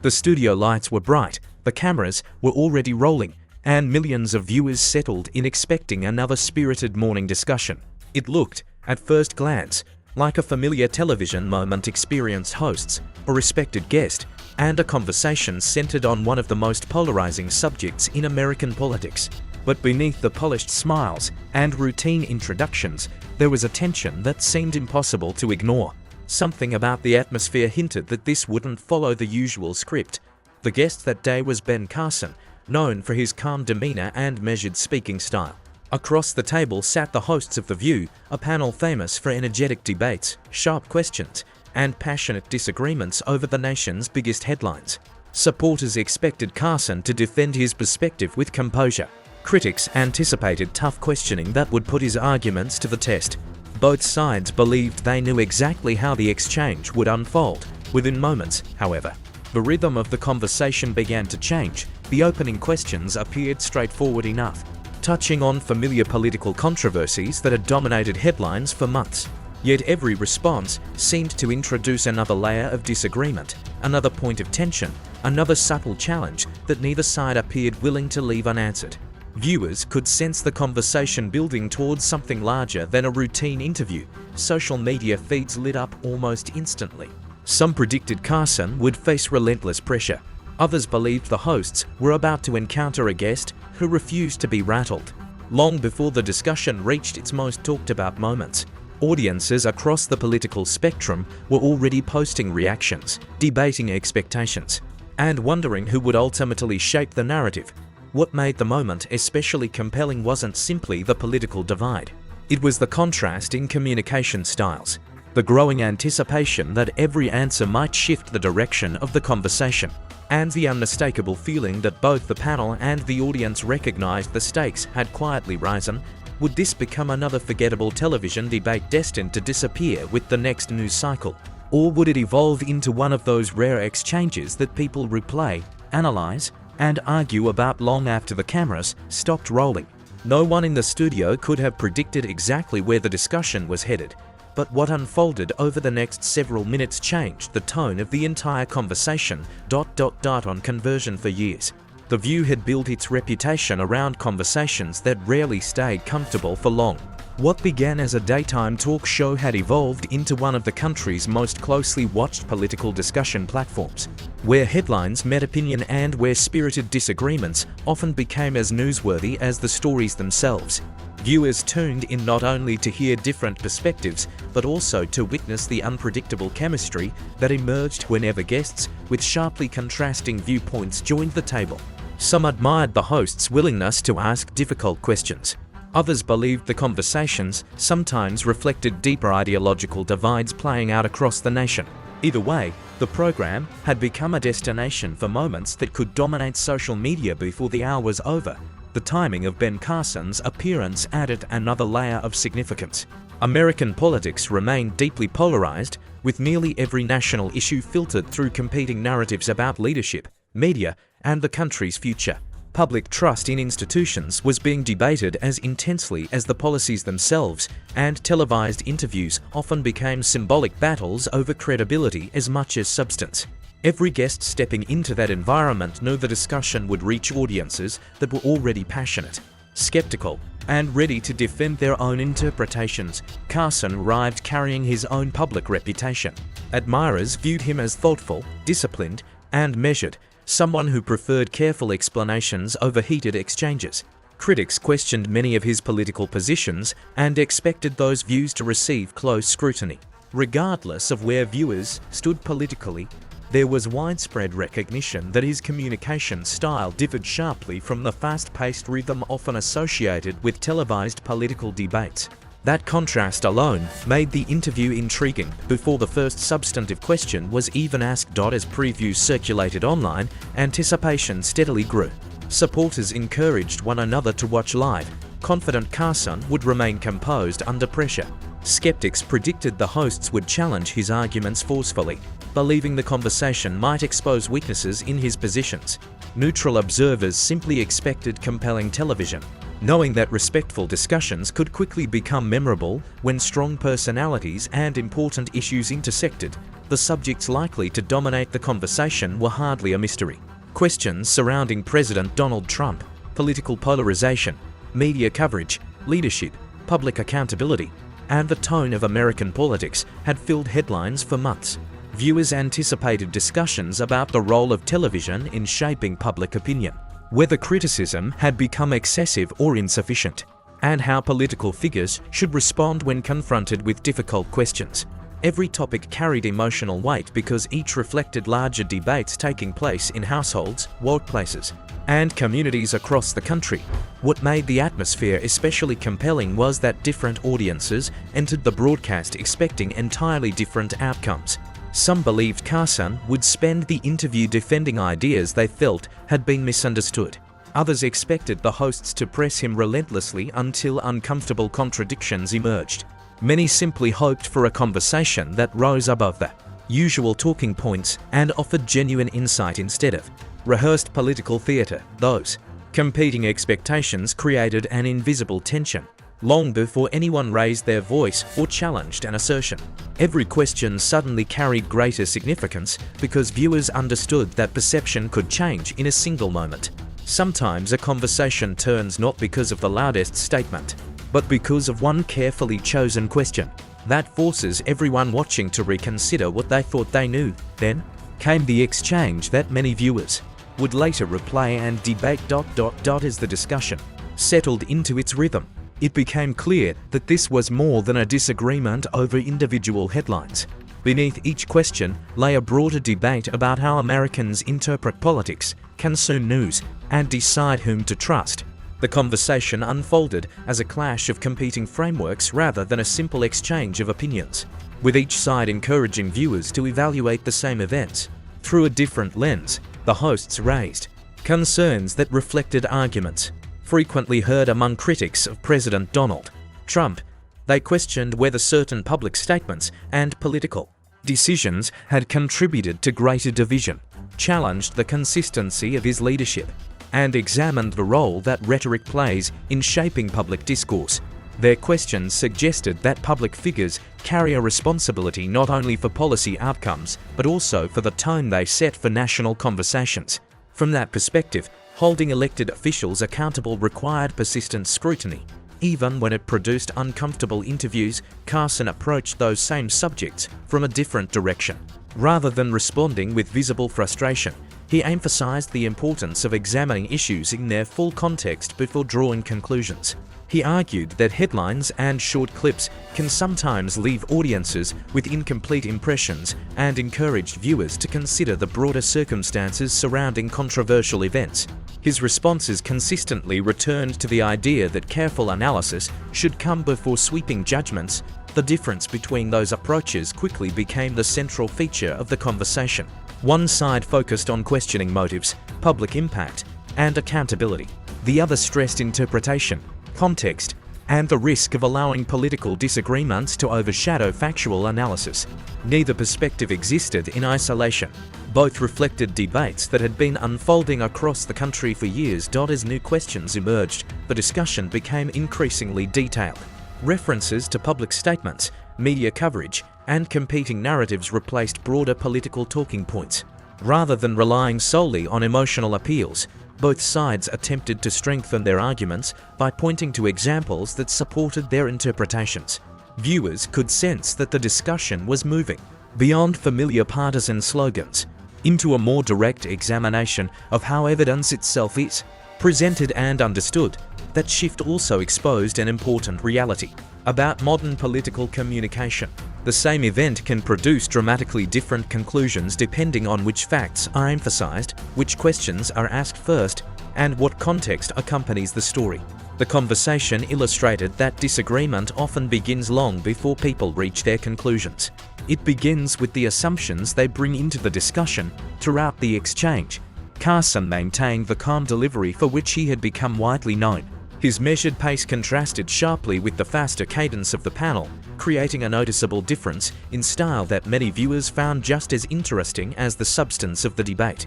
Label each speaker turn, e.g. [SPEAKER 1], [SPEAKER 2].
[SPEAKER 1] The studio lights were bright, the cameras were already rolling, and millions of viewers settled in expecting another spirited morning discussion. It looked, at first glance, like a familiar television moment experienced hosts, a respected guest, and a conversation centered on one of the most polarizing subjects in American politics. But beneath the polished smiles and routine introductions, there was a tension that seemed impossible to ignore. Something about the atmosphere hinted that this wouldn't follow the usual script. The guest that day was Ben Carson, known for his calm demeanor and measured speaking style. Across the table sat the hosts of The View, a panel famous for energetic debates, sharp questions, and passionate disagreements over the nation's biggest headlines. Supporters expected Carson to defend his perspective with composure. Critics anticipated tough questioning that would put his arguments to the test. Both sides believed they knew exactly how the exchange would unfold. Within moments, however, the rhythm of the conversation began to change. The opening questions appeared straightforward enough, touching on familiar political controversies that had dominated headlines for months. Yet every response seemed to introduce another layer of disagreement, another point of tension, another subtle challenge that neither side appeared willing to leave unanswered. Viewers could sense the conversation building towards something larger than a routine interview. Social media feeds lit up almost instantly. Some predicted Carson would face relentless pressure. Others believed the hosts were about to encounter a guest who refused to be rattled. Long before the discussion reached its most talked about moments, audiences across the political spectrum were already posting reactions, debating expectations, and wondering who would ultimately shape the narrative. What made the moment especially compelling wasn't simply the political divide. It was the contrast in communication styles, the growing anticipation that every answer might shift the direction of the conversation, and the unmistakable feeling that both the panel and the audience recognized the stakes had quietly risen. Would this become another forgettable television debate destined to disappear with the next news cycle? Or would it evolve into one of those rare exchanges that people replay, analyze, and argue about long after the cameras stopped rolling? No one in the studio could have predicted exactly where the discussion was headed, but what unfolded over the next several minutes changed the tone of the entire conversation. On conversion for years, The View had built its reputation around conversations that rarely stayed comfortable for long. What began as a daytime talk show had evolved into one of the country's most closely watched political discussion platforms, where headlines met opinion and where spirited disagreements often became as newsworthy as the stories themselves. Viewers tuned in not only to hear different perspectives, but also to witness the unpredictable chemistry that emerged whenever guests with sharply contrasting viewpoints joined the table. Some admired the hosts' willingness to ask difficult questions. Others believed the conversations sometimes reflected deeper ideological divides playing out across the nation. Either way, the program had become a destination for moments that could dominate social media before the hour was over. The timing of Ben Carson's appearance added another layer of significance. American politics remained deeply polarized, with nearly every national issue filtered through competing narratives about leadership, media, and the country's future. Public trust in institutions was being debated as intensely as the policies themselves, and televised interviews often became symbolic battles over credibility as much as substance. Every guest stepping into that environment knew the discussion would reach audiences that were already passionate, skeptical, and ready to defend their own interpretations. Carson arrived carrying his own public reputation. Admirers viewed him as thoughtful, disciplined, and measured, someone who preferred careful explanations over heated exchanges. Critics questioned many of his political positions and expected those views to receive close scrutiny. Regardless of where viewers stood politically, there was widespread recognition that his communication style differed sharply from the fast-paced rhythm often associated with televised political debates. That contrast alone made the interview intriguing before the first substantive question was even asked. As previews circulated online, anticipation steadily grew. Supporters encouraged one another to watch live, confident Carson would remain composed under pressure. Skeptics predicted the hosts would challenge his arguments forcefully, believing the conversation might expose weaknesses in his positions. Neutral observers simply expected compelling television, knowing that respectful discussions could quickly become memorable when strong personalities and important issues intersected. the subjects likely to dominate the conversation were hardly a mystery. Questions surrounding President Donald Trump, political polarization, media coverage, leadership, public accountability, and the tone of American politics had filled headlines for months. Viewers anticipated discussions about the role of television in shaping public opinion, whether criticism had become excessive or insufficient, and how political figures should respond when confronted with difficult questions. Every topic carried emotional weight because each reflected larger debates taking place in households, workplaces, and communities across the country. What made the atmosphere especially compelling was that different audiences entered the broadcast expecting entirely different outcomes. Some believed Carson would spend the interview defending ideas they felt had been misunderstood. Others expected the hosts to press him relentlessly until uncomfortable contradictions emerged. Many simply hoped for a conversation that rose above the usual talking points and offered genuine insight instead of rehearsed political theatre. Those competing expectations created an invisible tension long before anyone raised their voice or challenged an assertion. Every question suddenly carried greater significance because viewers understood that perception could change in a single moment. Sometimes a conversation turns not because of the loudest statement, but because of one carefully chosen question that forces everyone watching to reconsider what they thought they knew. Then came the exchange that many viewers would later replay and debate. As the discussion settled into its rhythm, it became clear that this was more than a disagreement over individual headlines. Beneath each question lay a broader debate about how Americans interpret politics, consume news, and decide whom to trust. The conversation unfolded as a clash of competing frameworks rather than a simple exchange of opinions, with each side encouraging viewers to evaluate the same events through a different lens. The hosts raised concerns that reflected arguments frequently heard among critics of President Donald Trump. They questioned whether certain public statements and political decisions had contributed to greater division, challenged the consistency of his leadership, and examined the role that rhetoric plays in shaping public discourse. Their questions suggested that public figures carry a responsibility not only for policy outcomes, but also for the tone they set for national conversations. From that perspective, holding elected officials accountable required persistent scrutiny. Even when it produced uncomfortable interviews, Carson approached those same subjects from a different direction. Rather than responding with visible frustration, he emphasized the importance of examining issues in their full context before drawing conclusions. He argued that headlines and short clips can sometimes leave audiences with incomplete impressions and encouraged viewers to consider the broader circumstances surrounding controversial events. His responses consistently returned to the idea that careful analysis should come before sweeping judgments. The difference between those approaches quickly became the central feature of the conversation. One side focused on questioning motives, public impact, and accountability. The other stressed interpretation, context, and the risk of allowing political disagreements to overshadow factual analysis. Neither perspective existed in isolation. Both reflected debates that had been unfolding across the country for years. As new questions emerged, the discussion became increasingly detailed. References to public statements, media coverage, and competing narratives replaced broader political talking points. Rather than relying solely on emotional appeals, both sides attempted to strengthen their arguments by pointing to examples that supported their interpretations. Viewers could sense that the discussion was moving beyond familiar partisan slogans into a more direct examination of how evidence itself is presented and understood. That shift also exposed an important reality about modern political communication. The same event can produce dramatically different conclusions depending on which facts are emphasized, which questions are asked first, and what context accompanies the story. The conversation illustrated that disagreement often begins long before people reach their conclusions. It begins with the assumptions they bring into the discussion. Throughout the exchange, Carson maintained the calm delivery for which he had become widely known. His measured pace contrasted sharply with the faster cadence of the panel, creating a noticeable difference in style that many viewers found just as interesting as the substance of the debate.